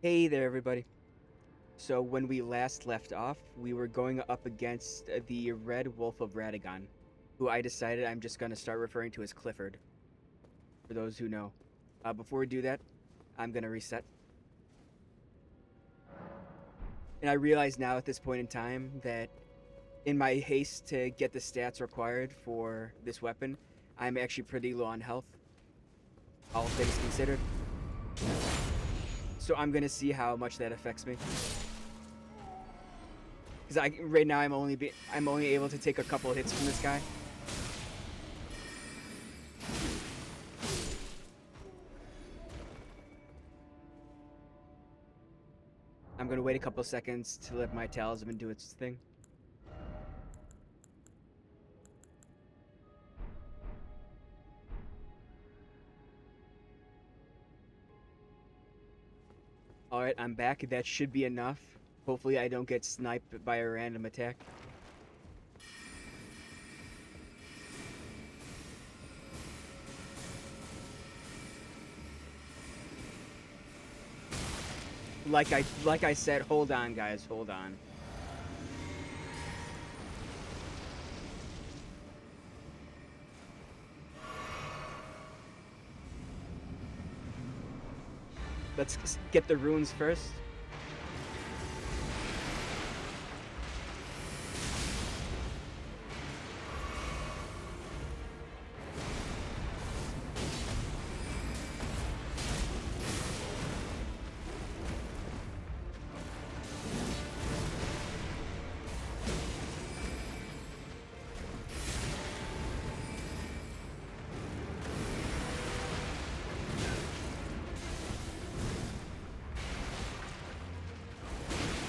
Hey there, everybody. So when we last left off, we were going up against the Red Wolf of Radagon, who I decided I'm just going to start referring to as Clifford, for those who know. Before we do that, I'm going to reset. And I realize now at this point in time that in my haste to get the stats required for this weapon, I'm actually pretty low on health, all things considered. So I'm going to see how much that affects me. Because right now I'm only able to take a couple of hits from this guy. I'm gonna wait a couple seconds to let my talisman do its thing. Alright, I'm back. That should be enough. Hopefully I don't get sniped by a random attack. Like I said, hold on guys, hold on. Let's get the runes first.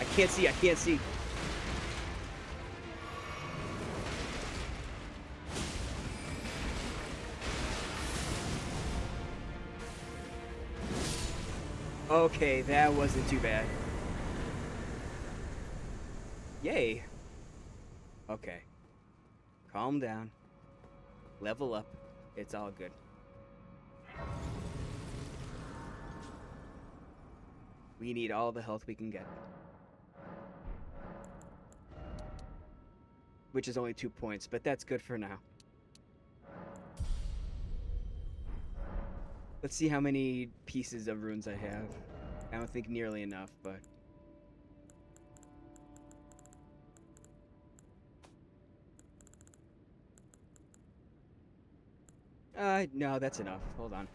I can't see. Okay, that wasn't too bad. Yay. Okay. Calm down. Level up. It's all good. We need all the health we can get. Which is only 2 points, but that's good for now. Let's see how many pieces of runes I have. I don't think nearly enough, but... no, that's enough. Hold on.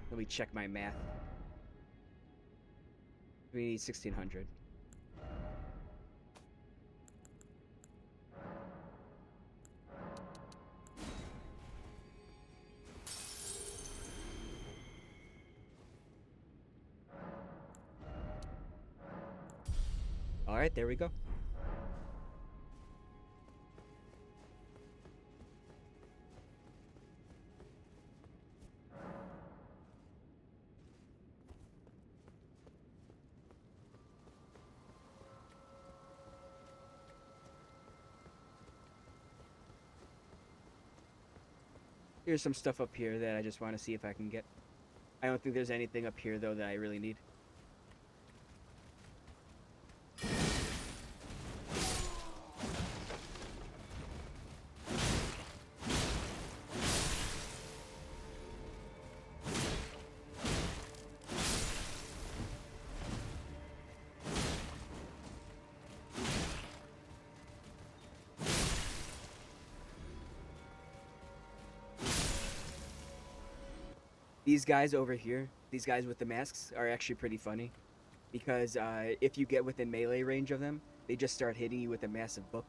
Let me check my math. We need 1,600. Alright, there we go. Here's some stuff up here that I just want to see if I can get. I don't think there's anything up here, though, that I really need. These guys over here, these guys with the masks, are actually pretty funny. Because if you get within melee range of them, they just start hitting you with a massive book.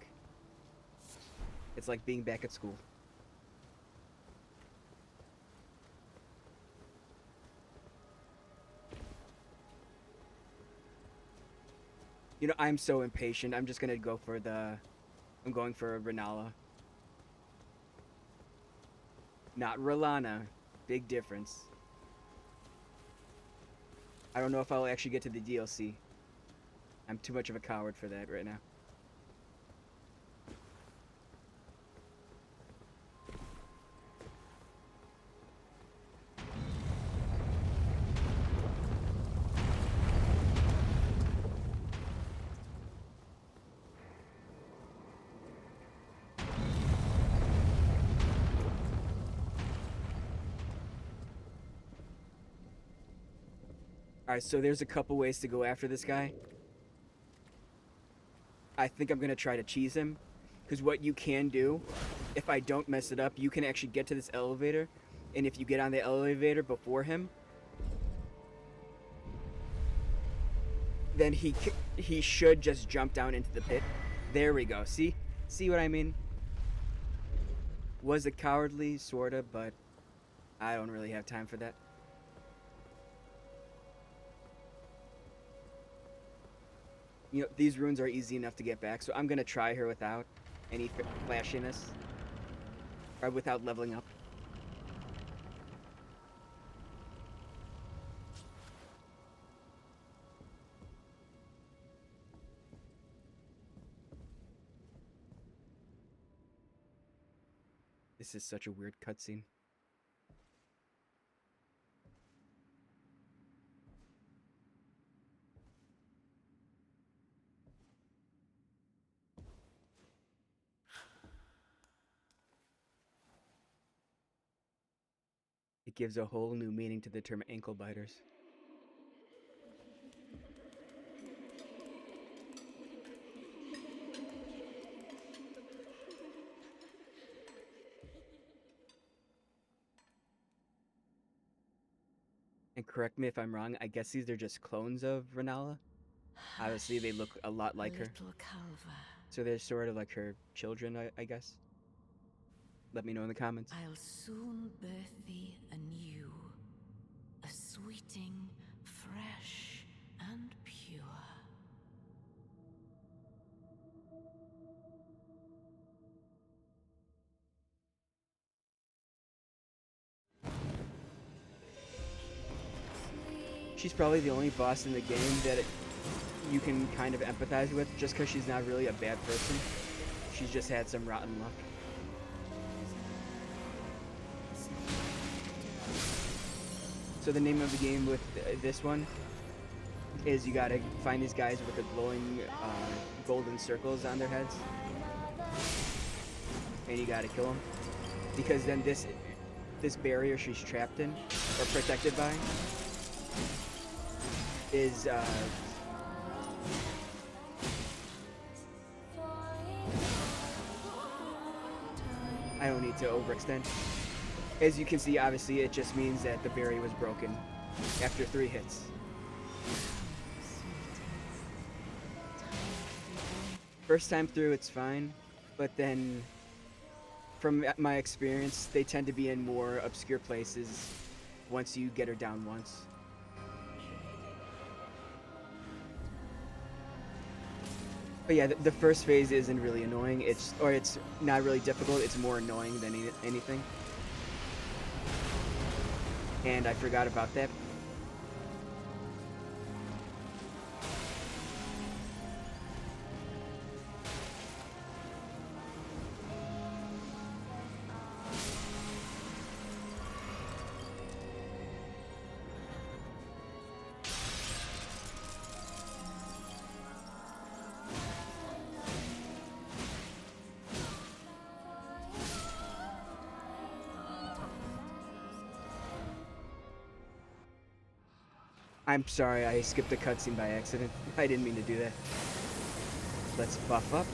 It's like being back at school. You know, I'm so impatient. I'm just gonna go for the... I'm going for Renala. Not Rolana. Big difference. I don't know if I'll actually get to the DLC. I'm too much of a coward for that right now. All right, so there's a couple ways to go after this guy. I think I'm gonna try to cheese him, because what you can do, if I don't mess it up, you can actually get to this elevator, and if you get on the elevator before him, then he should just jump down into the pit. There we go. See what I mean? Was it cowardly, sorta, but I don't really have time for that. You know, these runes are easy enough to get back, so I'm gonna try her without any flashiness, or without leveling up. This is such a weird cutscene. It gives a whole new meaning to the term ankle biters. And correct me if I'm wrong, I guess these are just clones of Renala. Obviously, they look a lot like her. So they're sort of like her children, I guess. Let me know in the comments. I'll soon birth thee anew, a sweeting, fresh and pure. She's probably the only boss in the game that you can kind of empathize with, just because she's not really a bad person. She's just had some rotten luck. So the name of the game with this one is you gotta find these guys with the glowing golden circles on their heads, and you gotta kill them, because then this barrier she's trapped in or protected by is I don't need to overextend. As you can see, obviously, it just means that the barrier was broken after 3 hits. First time through, it's fine, but then, from my experience, they tend to be in more obscure places once you get her down once. But yeah, the first phase isn't really annoying. It's not really difficult. It's more annoying than anything. And I forgot about that. I'm sorry, I skipped a cutscene by accident. I didn't mean to do that. Let's buff up.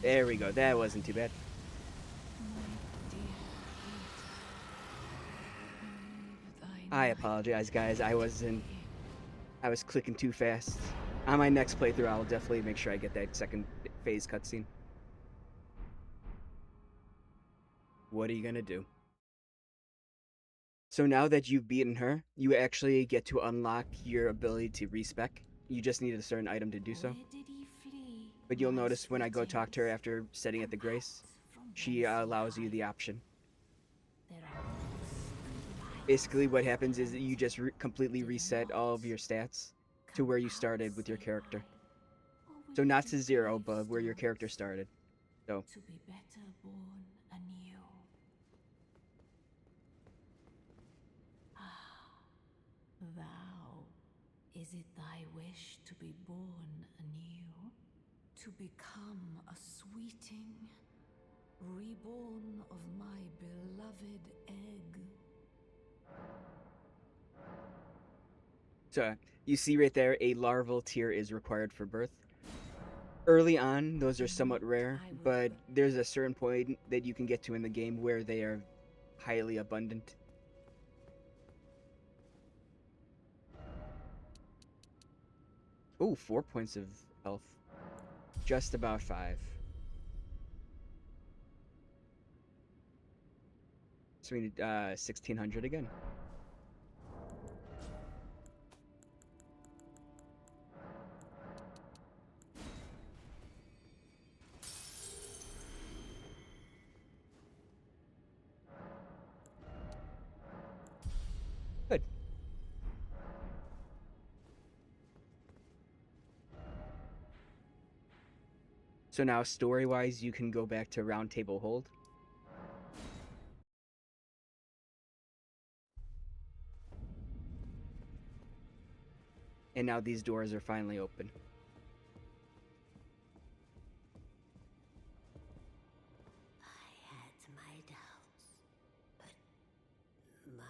There we go. That wasn't too bad. I apologize, guys. I wasn't I was clicking too fast. On my next playthrough, I'll definitely make sure I get that second phase cutscene. What are you gonna do? So now that you've beaten her, you actually get to unlock your ability to respec. You just need a certain item to do so. Where did he flee, But you'll my notice when I go talk to her sweetings? after setting at the Come Grace, out from she whence ye allows you the hide. option. There are rooks and lights Basically, what and happens is that you plenty. just completely Do you reset all of not? your stats to Come where you out, started with your say character. I. Or will So you not be to zero, but where your character gravestones started. So to be better born anew? Ah, thou, is it thy wish to be born anew? To become a sweeting, reborn of my beloved egg? So you see right there, a larval tear is required for birth. Early on, those are Deem somewhat it rare, I will but there's a certain point that you can get to in the game where they are highly abundant. Oh, 4 points of health. Just about 5. So we need 1600 again. Good. So now story-wise, you can go back to Round Table Hold. And now these doors are finally open. I had my doubts, but my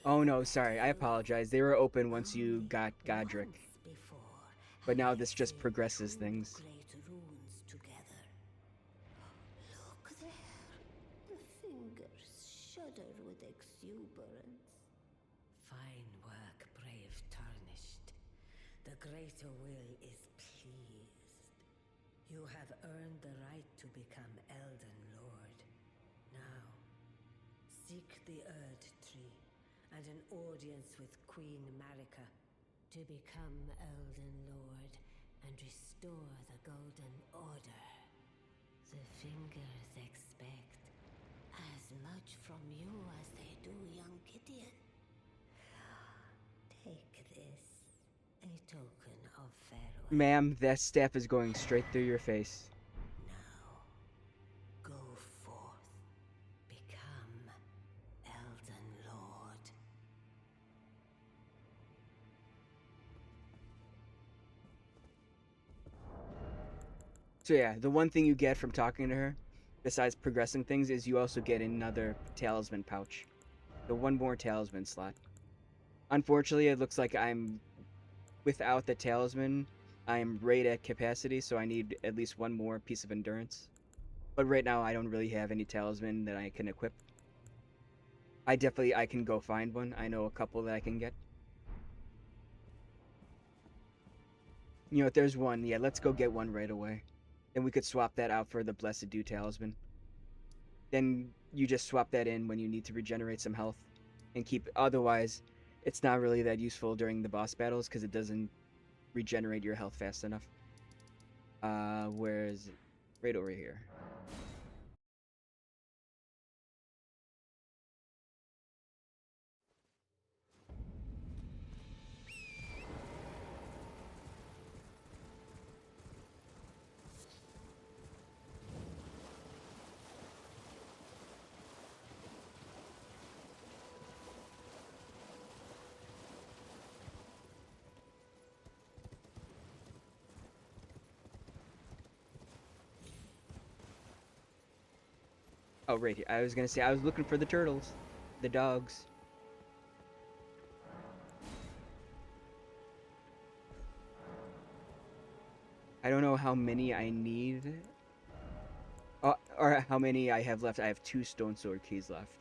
Oh no, sorry, I apologize. They were open once you got Godric. once before But have now I this just sealed progresses two things. great runes together. Look there. The fingers shudder with exuberance. Fine work, brave tarnished. The greater will is pleased. You have earned the right to become Elden Lord. Now, seek the Erd Tree and an audience with Queen Marika to become Elden Lord and restore the Golden Order. The fingers expect as much from you as they do young Gideon. Take this, a token of farewell. Ma'am, that staff is going straight through your face. Now, go forth, become Elden Lord. So yeah, the one thing you get from talking to her, besides progressing things, is you also get another talisman pouch. So one more talisman slot. Unfortunately, it looks like I'm without the talisman. I'm right at capacity, so I need at least one more piece of endurance. But right now, I don't really have any talisman that I can equip. I can go find one. I know a couple that I can get. You know, if there's one, yeah, let's go get one right away. Then we could swap that out for the Blessed Dew talisman. Then you just swap that in when you need to regenerate some health and keep. Otherwise, it's not really that useful during the boss battles because it doesn't regenerate your health fast enough. Where is it? Right over here. Oh, right here. I was gonna say I was looking for the turtles, the dogs. I don't know how many I need, or how many I have left. I have 2 stone sword keys left,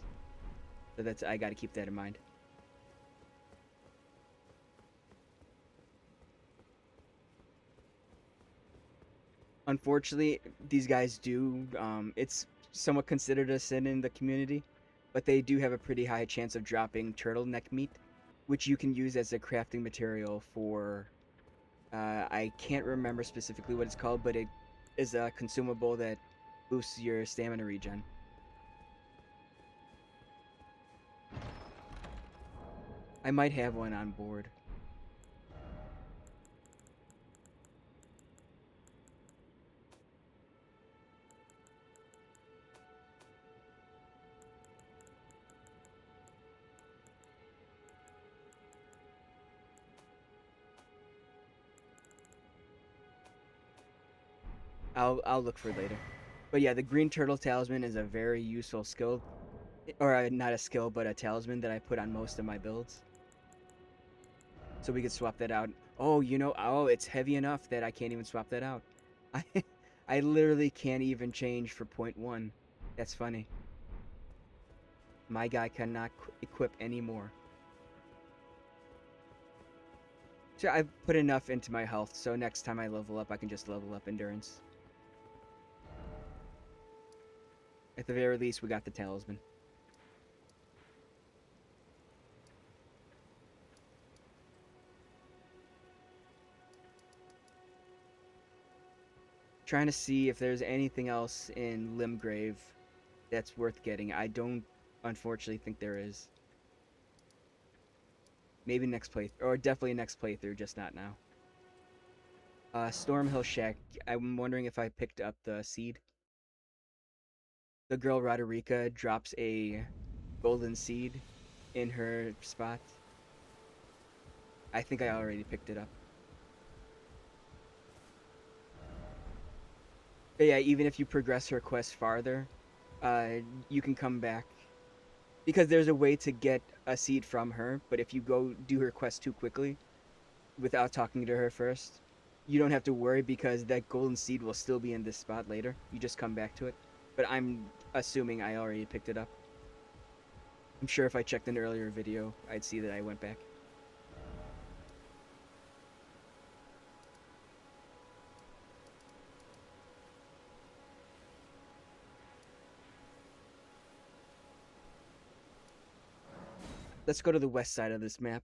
so I got to keep that in mind. So that's I got to keep that in mind. Unfortunately, these guys do. It's somewhat considered a sin in the community, but they do have a pretty high chance of dropping turtleneck meat, which you can use as a crafting material for. I can't remember specifically what it's called, but it is a consumable that boosts your stamina regen. I might have one on board. I'll look for it later. But yeah, the green turtle talisman is a very useful skill, or not a skill, but a talisman that I put on most of my builds. So we could swap that out. Oh, oh, it's heavy enough that I can't even swap that out. I, I literally can't even change for point one. That's funny. My guy cannot equip anymore. So I've put enough into my health, so next time I level up, I can just level up endurance. At the very least, we got the talisman. Trying to see if there's anything else in Limgrave that's worth getting. I don't, unfortunately, think there is. Maybe next playthrough, or definitely next playthrough, just not now. Stormhill Shack. I'm wondering if I picked up the seed. The girl Roderica drops a golden seed in her spot. I think I already picked it up. But yeah, even if you progress her quest farther, you can come back. Because there's a way to get a seed from her, but if you go do her quest too quickly, without talking to her first, you don't have to worry because that golden seed will still be in this spot later. You just come back to it. But I'm assuming I already picked it up. I'm sure if I checked an earlier video, I'd see that I went back. Let's go to the west side of this map.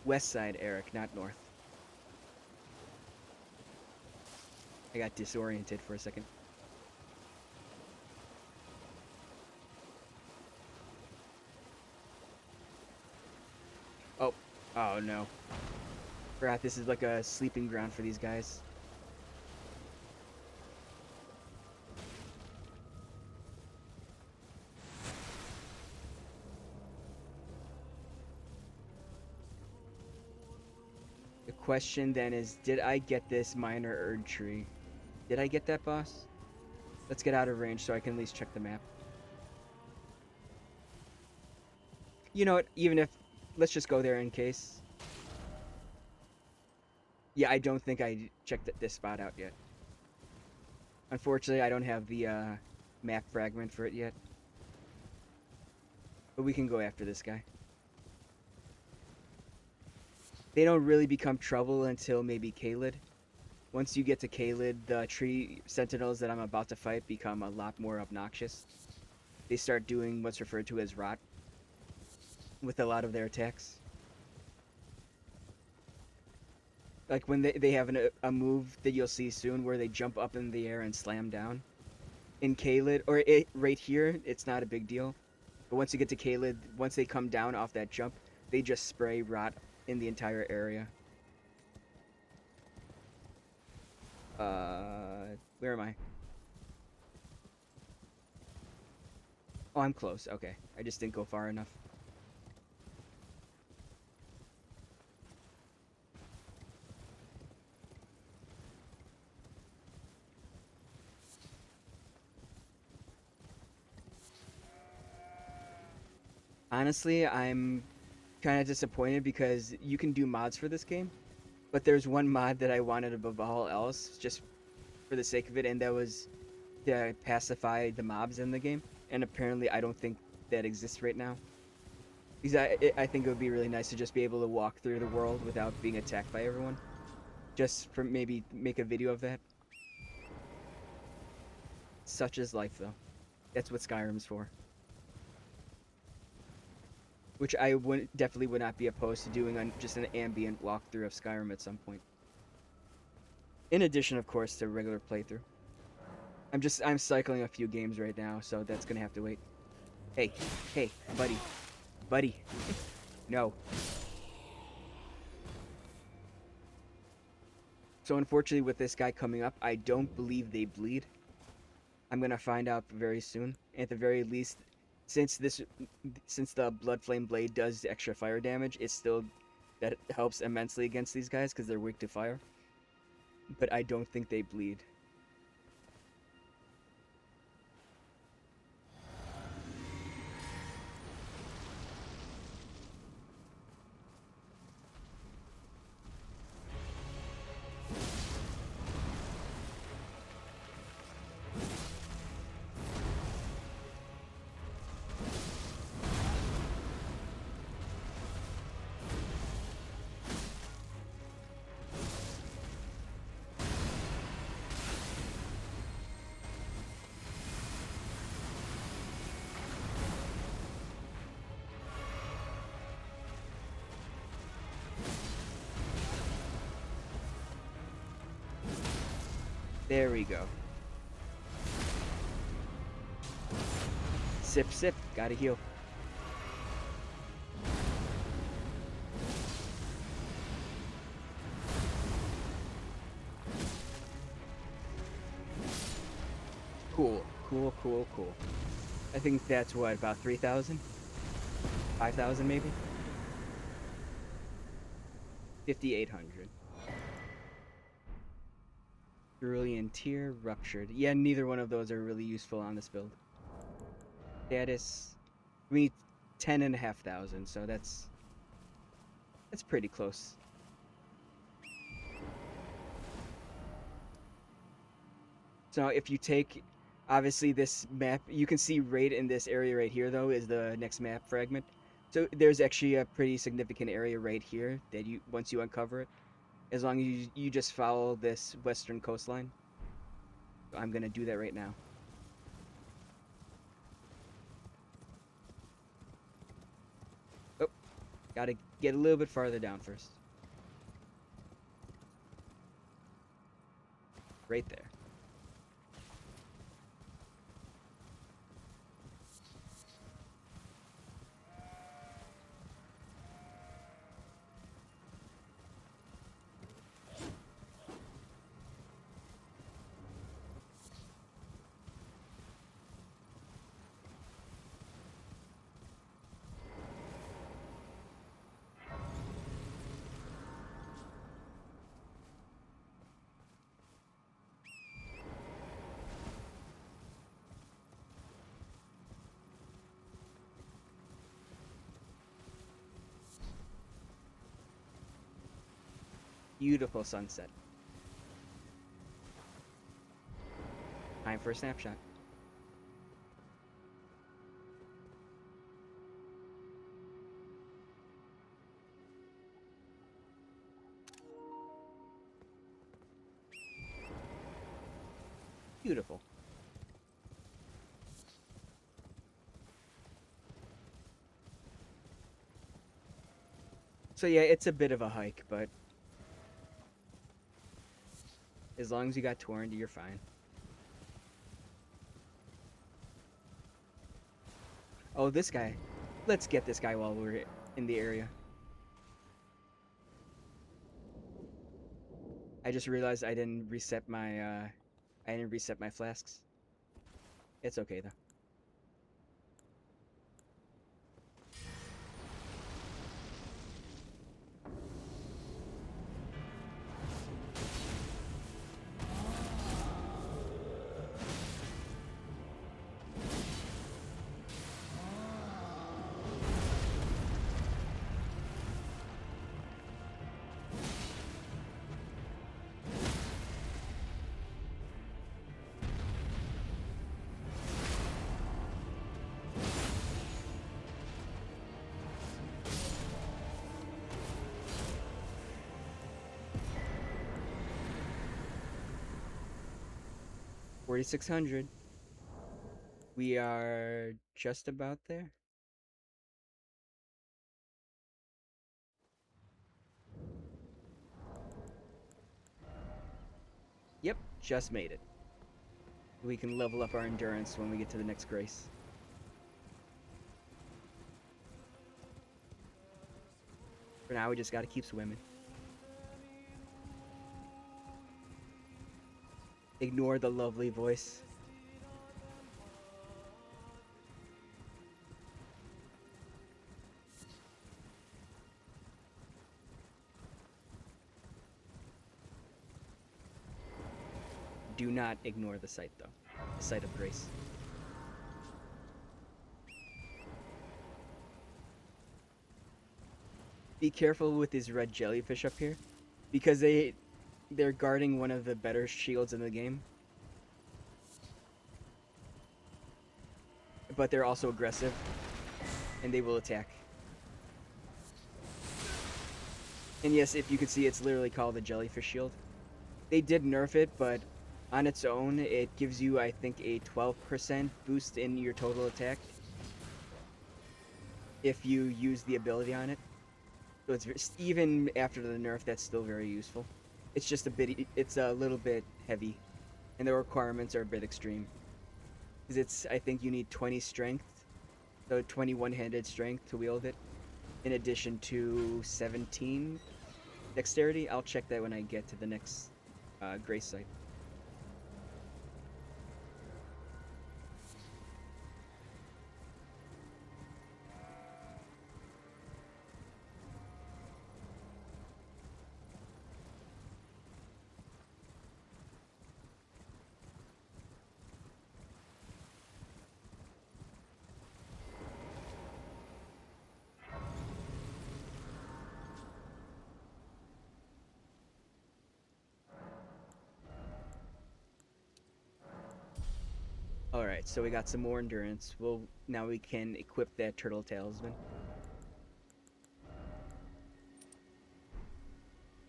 West side, Eric, not north. I got disoriented for a second. Oh, oh no. Forgot this is like a sleeping ground for these guys. The question then is, did I get this minor Erd tree? Did I get that, boss? Let's get out of range so I can at least check the map. You know what? Even if... Let's just go there in case. Yeah, I don't think I checked this spot out yet. Unfortunately, I don't have the map fragment for it yet. But we can go after this guy. They don't really become trouble until maybe Caelid. Once you get to Caelid, the tree sentinels that I'm about to fight become a lot more obnoxious. They start doing what's referred to as rot with a lot of their attacks. Like when they have a move that you'll see soon where they jump up in the air and slam down. In Caelid, or right here, it's not a big deal. But once you get to Caelid, once they come down off that jump, they just spray rot in the entire area. Where am I? Oh, I'm close. Okay. I just didn't go far enough. Honestly, I'm kind of disappointed because you can do mods for this game, but there's one mod that I wanted above all else, just for the sake of it, and that was to pacify the mobs in the game. And apparently, I don't think that exists right now. Because I think it would be really nice to just be able to walk through the world without being attacked by everyone. Just for maybe make a video of that. Such is life, though. That's what Skyrim's for. Which I would definitely would not be opposed to doing on just an ambient walkthrough of Skyrim at some point. In addition, of course, to regular playthrough. I'm cycling a few games right now, so that's gonna have to wait. Hey, hey, buddy, no. So unfortunately, with this guy coming up, I don't believe they bleed. I'm gonna find out very soon. At the very least, since the blood flame blade does extra fire damage, that helps immensely against these guys because they're weak to fire. But I don't think they bleed. There we go. Sip, sip. Gotta heal. Cool. I think that's what, about 3,000? 5,000 maybe? 5,800. Cerulean Tear, Ruptured. Yeah, neither one of those are really useful on this build. Status, we need 10,500, so that's pretty close. So if you take, obviously this map, you can see right in this area right here though is the next map fragment. So there's actually a pretty significant area right here that once you uncover it, as long as you just follow this western coastline. So I'm gonna do that right now. Oh, gotta get a little bit farther down first. Right there. Beautiful sunset. Time for a snapshot. Beautiful. So yeah, it's a bit of a hike, but as long as you got Torrent, you're fine. Oh, this guy. Let's get this guy while we're in the area. I just realized I didn't reset my flasks. It's okay though. 4,600. We are just about there. Yep, just made it. We can level up our endurance when we get to the next grace. For now, we just gotta keep swimming. Ignore the lovely voice. Do not ignore the sight, though. The sight of grace. Be careful with these red jellyfish up here, because they're guarding one of the better shields in the game. But they're also aggressive, and they will attack. And yes, if you can see, it's literally called the jellyfish shield. They did nerf it, but on its own, it gives you, I think, a 12% boost in your total attack if you use the ability on it. So it's even after the nerf, that's still very useful. It's just it's a little bit heavy, and the requirements are a bit extreme. Because I think you need 20 strength, so 20 one-handed strength to wield it, in addition to 17 dexterity. I'll check that when I get to the next grace site. All right, so we got some more endurance. Now we can equip that turtle talisman,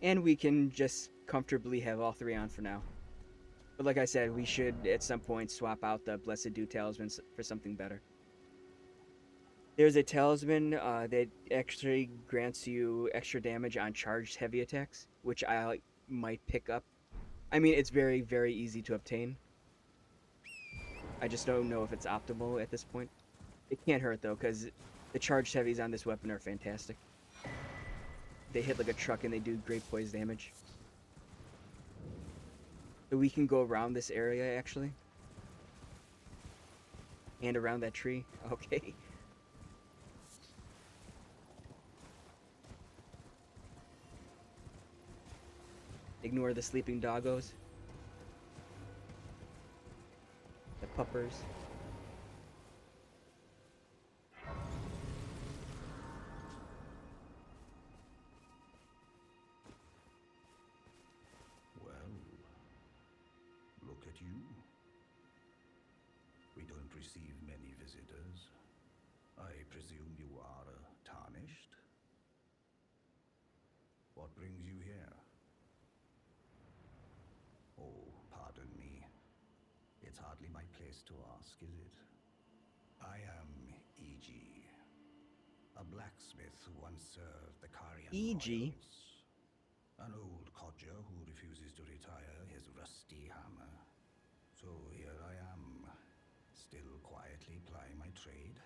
and we can just comfortably have all three on for now. But like I said, we should at some point swap out the Blessed Dew talisman for something better. There's a talisman that actually grants you extra damage on charged heavy attacks, which I might pick up. I mean, it's very, very easy to obtain. I just don't know if it's optimal at this point. It can't hurt though, because the charged heavies on this weapon are fantastic. They hit like a truck and they do great poise damage. So we can go around this area actually. And around that tree. Okay. Ignore the sleeping doggos. The puppers. Well, look at you. We don't receive many visitors. I presume you are tarnished? What brings you here? Oh, pardon me. It's hardly my place to ask, is it? I am E.G., a blacksmith who once served the Karian E.G. royals. An old codger who refuses to retire his rusty hammer. So here I am, still quietly plying my trade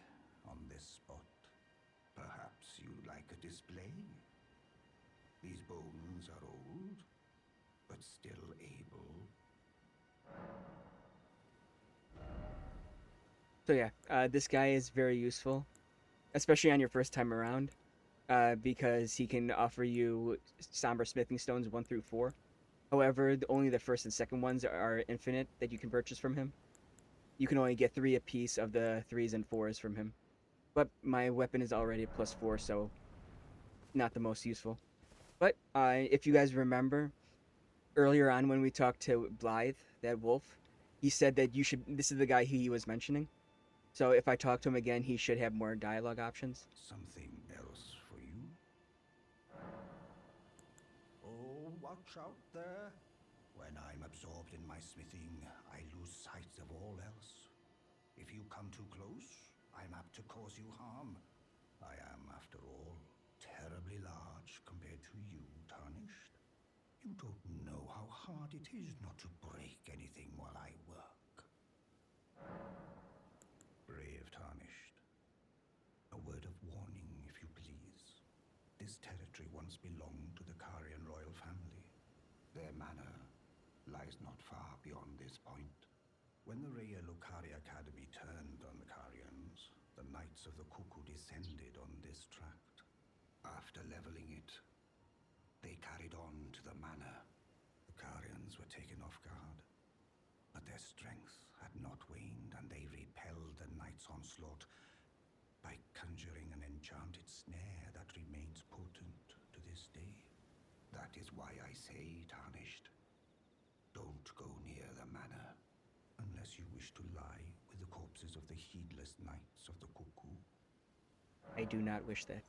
on this spot. Perhaps you'd like a display? These bones are old, but still able. So yeah, this guy is very useful, especially on your first time around, because he can offer you somber smithing stones 1 through 4. However, only the first and second ones are infinite that you can purchase from him. You can only get 3 apiece of the 3s and 4s from him. But my weapon is already +4, so not the most useful. But if you guys remember, earlier on when we talked to Blythe, that wolf, he said that you should. This is the guy he was mentioning. So if I talk to him again, he should have more dialogue options. Something else for you? Oh, watch out there. When I'm absorbed in my smithing, I lose sight of all else. If you come too close, I'm apt to cause you harm. I am, after all, terribly large compared to you, Tarnished. You don't know how hard it is not to break anything while I work. Brave Tarnished. A word of warning, if you please. This territory once belonged to the Carian royal family. Their manor lies not far beyond this point. When the Raya Lucari Academy turned on the Carians, the Knights of the Cuckoo descended on this tract. After leveling it, they carried on to the manor. The Carians were taken off guard, but their strength had not waned, and they repelled the Knights' onslaught by conjuring an enchanted snare that remains potent to this day. That is why I say, Tarnished, don't go near the manor, unless you wish to lie with the corpses of the heedless Knights of the Cuckoo. I do not wish that.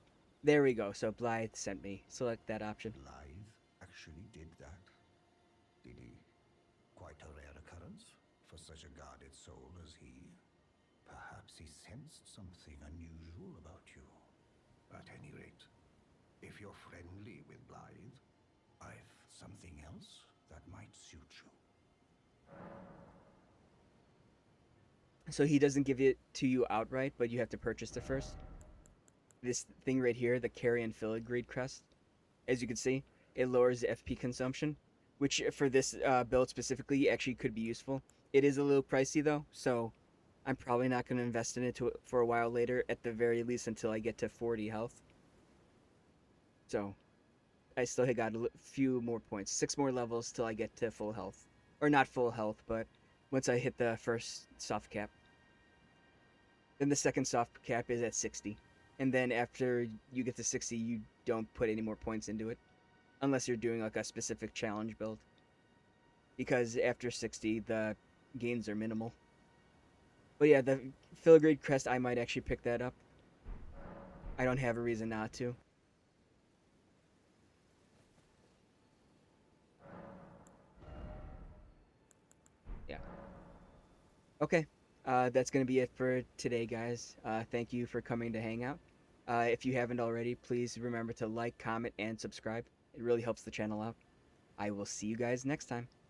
There we go. So Blythe sent me. Select that option. Blythe actually did that, did he? Quite a rare occurrence for such a guarded soul as he. Perhaps he sensed something unusual about you. At any rate, if you're friendly with Blythe, I've something else that might suit you. So he doesn't give it to you outright, but you have to purchase it first. This thing right here, the Carrion Filigree Crest, as you can see, it lowers the FP consumption, which for this build specifically actually could be useful. It is a little pricey though, so I'm probably not going to invest in it for a while later, at the very least until I get to 40 health. So I still got a few more points, 6 more levels till I get to full health. Or not full health, but once I hit the first soft cap. Then the second soft cap is at 60. And then after you get to 60, you don't put any more points into it. Unless you're doing like a specific challenge build. Because after 60, the gains are minimal. But yeah, the Filigree Crest, I might actually pick that up. I don't have a reason not to. Yeah. Okay. That's going to be it for today, guys. Thank you for coming to hang out. If you haven't already, please remember to like, comment, and subscribe. It really helps the channel out. I will see you guys next time.